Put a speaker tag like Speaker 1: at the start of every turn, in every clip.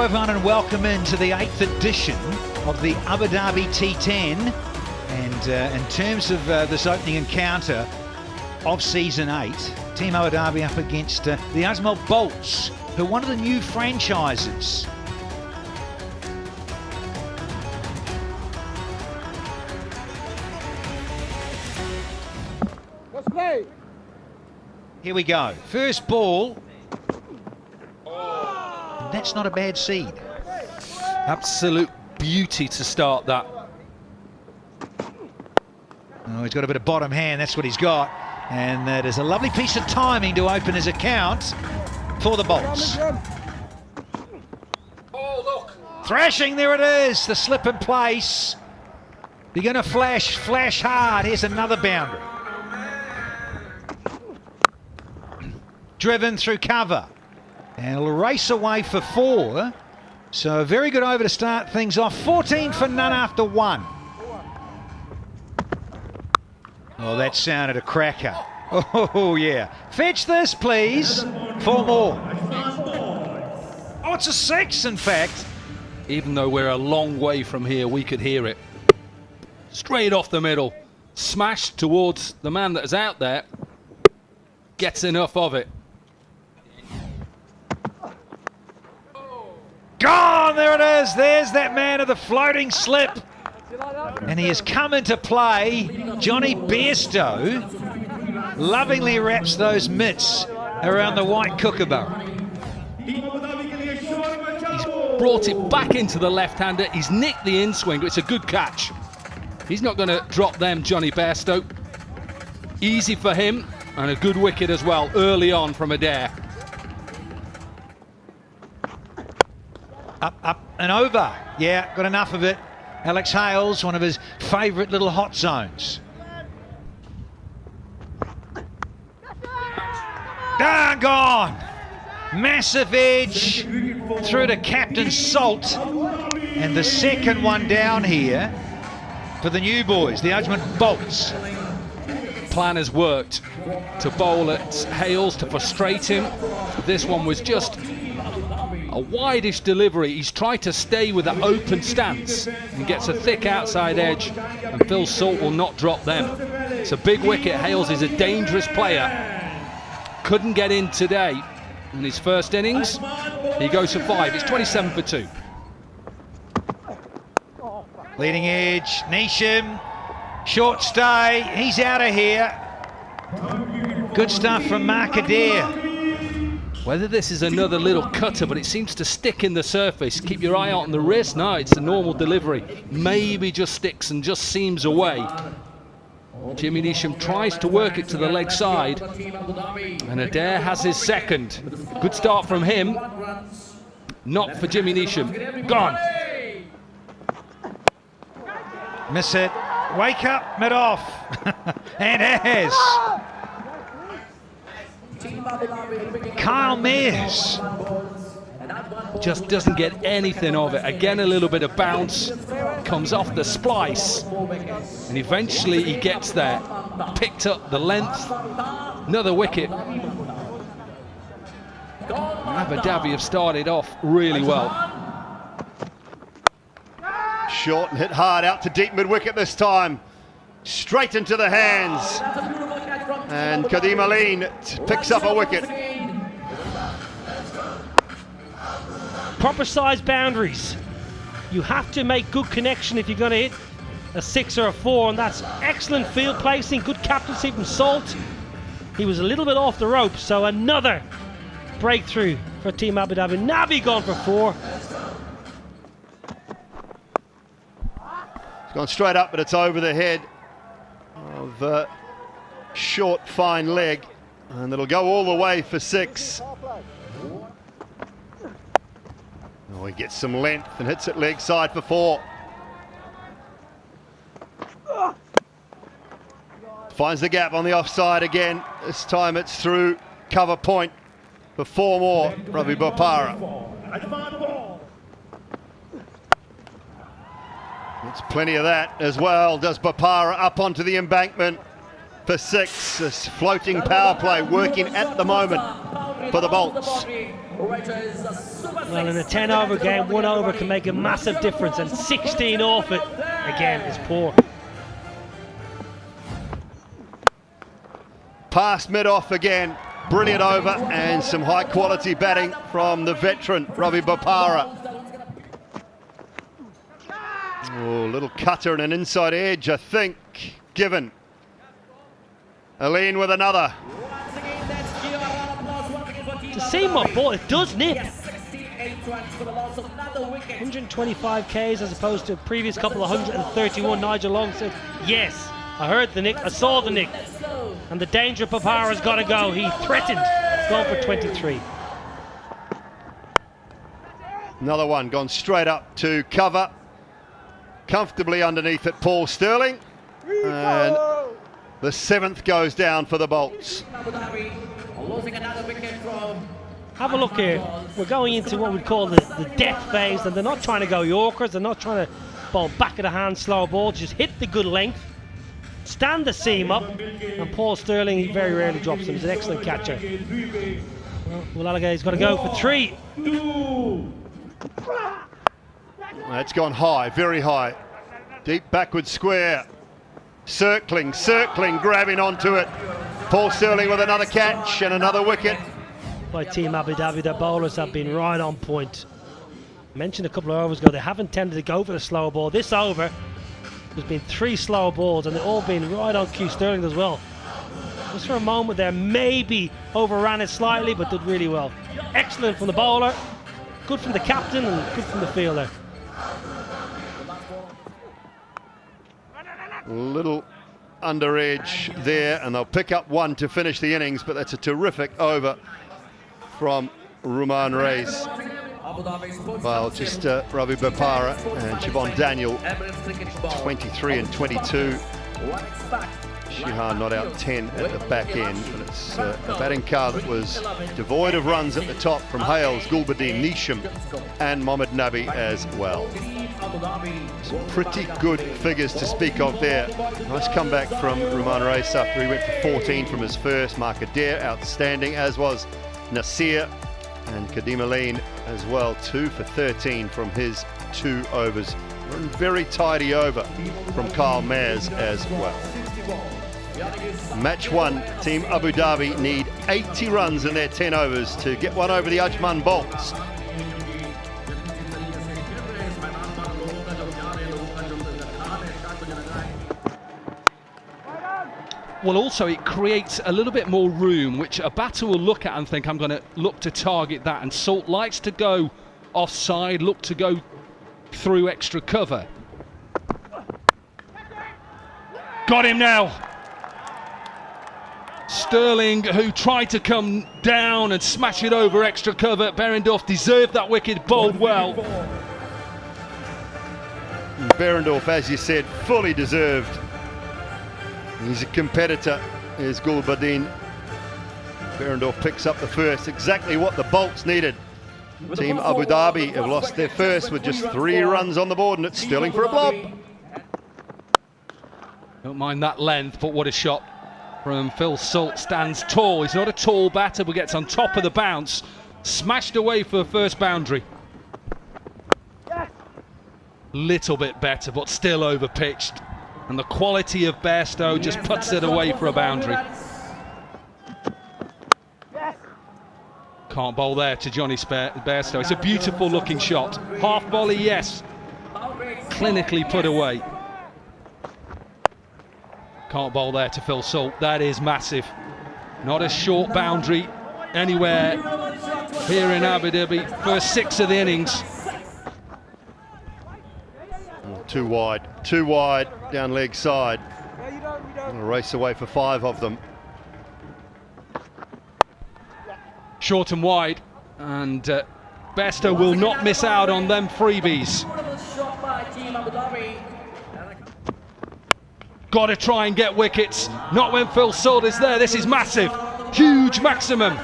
Speaker 1: everyone and welcome into the 8th edition of the Abu Dhabi T10. And in terms of this opening encounter of Season 8, Team Abu Dhabi up against the Ajmal Bolts, who are one of the new franchises.
Speaker 2: Let's play.
Speaker 1: Here we go. First ball. That's not a bad seed.
Speaker 3: Absolute beauty to start that.
Speaker 1: Oh, he's got a bit of bottom hand, that's what he's got. And that is a lovely piece of timing to open his account for the Bolts.
Speaker 3: Oh, look.
Speaker 1: Thrashing, there it is, the slip in place. You're going to flash hard. Here's another boundary. Driven through cover. And it'll race away for 4. So a very good over to start things off. 14 for none after 1. Oh, that sounded a cracker. Oh, yeah. Fetch this, please. 4 more. Oh, it's a 6, in fact.
Speaker 3: Even though we're a long way from here, we could hear it. Straight off the middle. Smashed towards the man that is out there. Gets enough of it.
Speaker 1: Gone, there it is. There's that man of the floating slip. And he has come into play. Johnny Bairstow lovingly wraps those mitts around the white kookaburra.
Speaker 3: He's brought it back into the left-hander. He's nicked the in-swing, but it's a good catch. He's not going to drop them, Johnny Bairstow. Easy for him, and a good wicket as well, early on from Adair.
Speaker 1: Up and over. Yeah, got enough of it. Alex Hales, one of his favourite little hot zones. Gone! Massive edge through to Captain Salt. And the second one down here for the new boys, the Ajmal Bolts.
Speaker 3: Plan has worked to bowl at Hales, to frustrate him. This one was just a wideish delivery. He's tried to stay with that open stance and gets a thick outside edge, and Phil Salt will not drop them. It's a big wicket. Hales is a dangerous player. Couldn't get in today in his first innings. He goes for 5. It's 27 for 2.
Speaker 1: Leading edge, Nisham, short stay, he's out of here. Good stuff from Mark Adair.
Speaker 3: Whether this is another little cutter, but it seems to stick in the surface. Keep your eye out on the wrist. No, it's a normal delivery. Maybe just sticks and just seams away. Jimmy Neesham tries to work it to the leg side, and Adair has his second. Good start from him. Not for Jimmy Neesham. Gone.
Speaker 1: Miss it. Wake up, mid-off. And has. Kyle Mears
Speaker 3: just doesn't get anything of it. Again, a little bit of bounce, comes off the splice, and eventually he gets there. Picked up the length. Another wicket. Abu Dhabi have started off really well.
Speaker 4: Short and hit hard out to deep mid-wicket this time. Straight into the hands. And Kadim Aline picks up a wicket.
Speaker 5: Proper size boundaries. You have to make good connection if you're going to hit a 6 or a 4, and that's excellent field placing, good captaincy from Salt. He was a little bit off the rope, so another breakthrough for Team Abu Dhabi. Nabi gone for 4.
Speaker 4: It's gone straight up, but it's over the head of short, fine leg, and it'll go all the way for 6. Oh, he gets some length and hits it leg side for 4. Finds the gap on the offside again. This time it's through cover point for 4 more. Ravi Bopara. It's plenty of that as well. Does Bopara up onto the embankment for 6. This floating power play working at the moment for the Bolts.
Speaker 5: Well, in a 10-over game, 1 over can make a massive difference, and 16 off it, again, is poor.
Speaker 4: Past mid-off again, brilliant over, and some high-quality batting from the veteran, Ravi Bopara. Oh, little cutter and an inside edge, I think, given. Aline with another.
Speaker 5: To see my ball, it does nip. 125 Ks as opposed to a previous couple of 131. Nigel Long said, yes, I heard the nick, I saw the nick. And the danger of Bopara's got to go. He threatened, gone for 23.
Speaker 4: Another one gone straight up to cover. Comfortably underneath it, Paul Sterling. And the 7th goes down for the Bolts.
Speaker 5: Have a look here. We're going into what we'd call the death phase, and they're not trying to go Yorkers. They're not trying to bowl back of the hand, slow ball. Just hit the good length, stand the seam up, and Paul Sterling, he very rarely drops them. He's an excellent catcher. Well, Alligay's got to go for 3.
Speaker 4: It's gone high, very high. Deep backward square. Circling, grabbing onto it. Paul Sterling with another catch and another wicket.
Speaker 5: By Team Abu Dhabi, their bowlers have been right on point. I mentioned a couple of overs ago, they haven't tended to go for the slower ball. This over, there's been 3 slower balls, and they've all been right on cue. Sterling as well. Just for a moment there, maybe overran it slightly, but did really well. Excellent from the bowler, good from the captain, and good from the fielder.
Speaker 4: Little under edge there, and they'll pick up 1 to finish the innings, but that's a terrific over from Ruman Reis. Well, just Ravi Bopara and Siobhan Daniel, 23 and 22. Shihan not out 10 at the back end, but it's a batting car that was devoid of runs at the top from Hales, Gulbuddin, Neesham and Mohammad Nabi as well. Some pretty good figures to speak of there. Nice comeback from Ruman Reis after he went for 14 from his first. Mark Adair outstanding, as was Nasir, and Kadim Aline as well, 2 for 13 from his 2 overs. Very tidy over from Kyle Mayers as well. Match 1, Team Abu Dhabi need 80 runs in their 10 overs to get 1 over the Ajman Bolts.
Speaker 3: Well, also it creates a little bit more room, which a batter will look at and think, I'm going to look to target that. And Salt likes to go offside, look to go through extra cover. Got him now. Sterling, who tried to come down and smash it over extra cover. Behrendorff deserved that wicket, bowled well.
Speaker 4: Behrendorff, as you said, fully deserved. He's a competitor, is Gulbuddin. Behrendorff picks up the first, exactly what the Bolts needed. Team Abu Dhabi have lost their first with just 3 runs on the board, and it's Sterling for a blob.
Speaker 3: Don't mind that length, but what a shot from Phil Salt. Stands tall. He's not a tall batter, but gets on top of the bounce. Smashed away for the first boundary. Little bit better, but still over pitched. And the quality of Bairstow just puts it away for a boundary. Can't bowl there to Johnny Bairstow. It's a beautiful looking shot. Half volley, yes. Clinically put away. Can't bowl there to Phil Salt. That is massive. Not a short boundary anywhere here in Abu Dhabi. First 6 of the innings.
Speaker 4: Too wide, down leg side. Gonna race away for 5 of them.
Speaker 3: Short and wide, and Bairstow will not miss out on them freebies. Got to try and get wickets. Not when Phil Salt is there. This is massive. Huge maximum.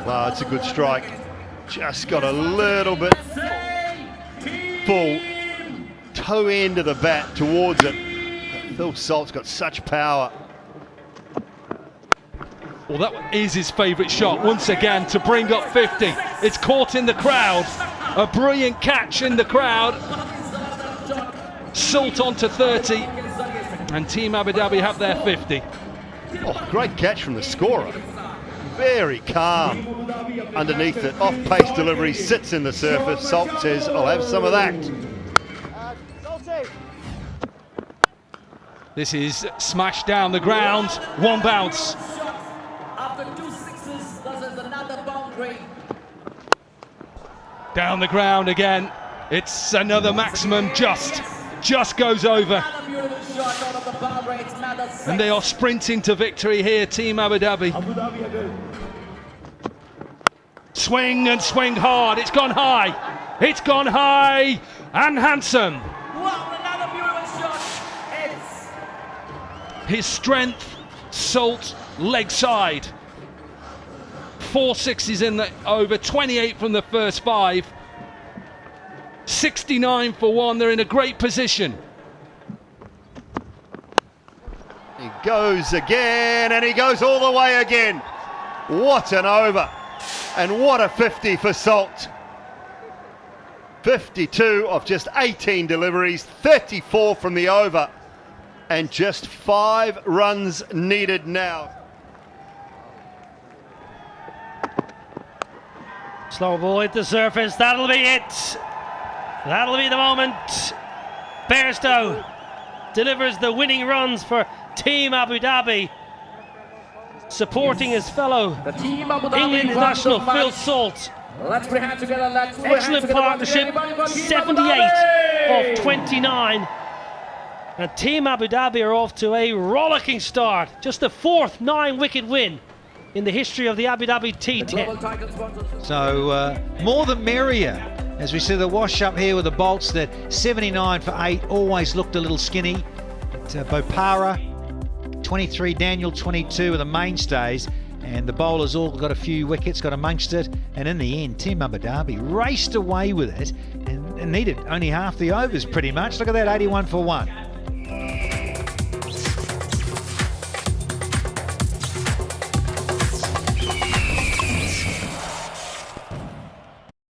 Speaker 4: Wow, it's a good strike. Just got a little bit full toe end of the bat towards it. Phil Salt's got such power.
Speaker 3: Well, that is his favourite shot once again to bring up 50. It's caught in the crowd. A brilliant catch in the crowd. Salt on to 30, and Team Abu Dhabi have their 50.
Speaker 4: Oh, great catch from the scorer. Very calm underneath it. Off-pace delivery, sits in the surface. Salt says, I'll have some of that.
Speaker 3: This is smashed down the ground. One bounce.
Speaker 2: After 2 sixes, this is another boundary.
Speaker 3: Down the ground again. It's another maximum, just goes over. And they are sprinting to victory here, Team Abu Dhabi. Swing and swing hard. It's gone high. It's gone high and handsome.
Speaker 2: Wow, another beautiful shot. It's
Speaker 3: His strength, Salt, leg side. 4 sixes in the over, 28 from the first 5. 69 for 1. They're in a great position.
Speaker 4: He goes again, and he goes all the way again. What an over. And what a 50 for Salt. 52 of just 18 deliveries, 34 from the over, and just 5 runs needed now.
Speaker 5: Slow ball hit the surface. That'll be it. That'll be the moment. Bairstow delivers the winning runs for Team Abu Dhabi, supporting his fellow England international Phil Salt.
Speaker 2: let's put hands together.
Speaker 5: Excellent partnership. 78 of 29. And Team Abu Dhabi are off to a rollicking start. Just the 4th 9-wicket win in the history of the Abu Dhabi T10.
Speaker 1: So more the merrier. As we see the wash up here with the bolts, that 79 for 8 always looked a little skinny. It's Bopara, 23, Daniel 22 are the mainstays, and the bowlers all got a few wickets, got amongst it, and in the end Team Abu Dhabi raced away with it and needed only half the overs pretty much. Look at that, 81 for 1.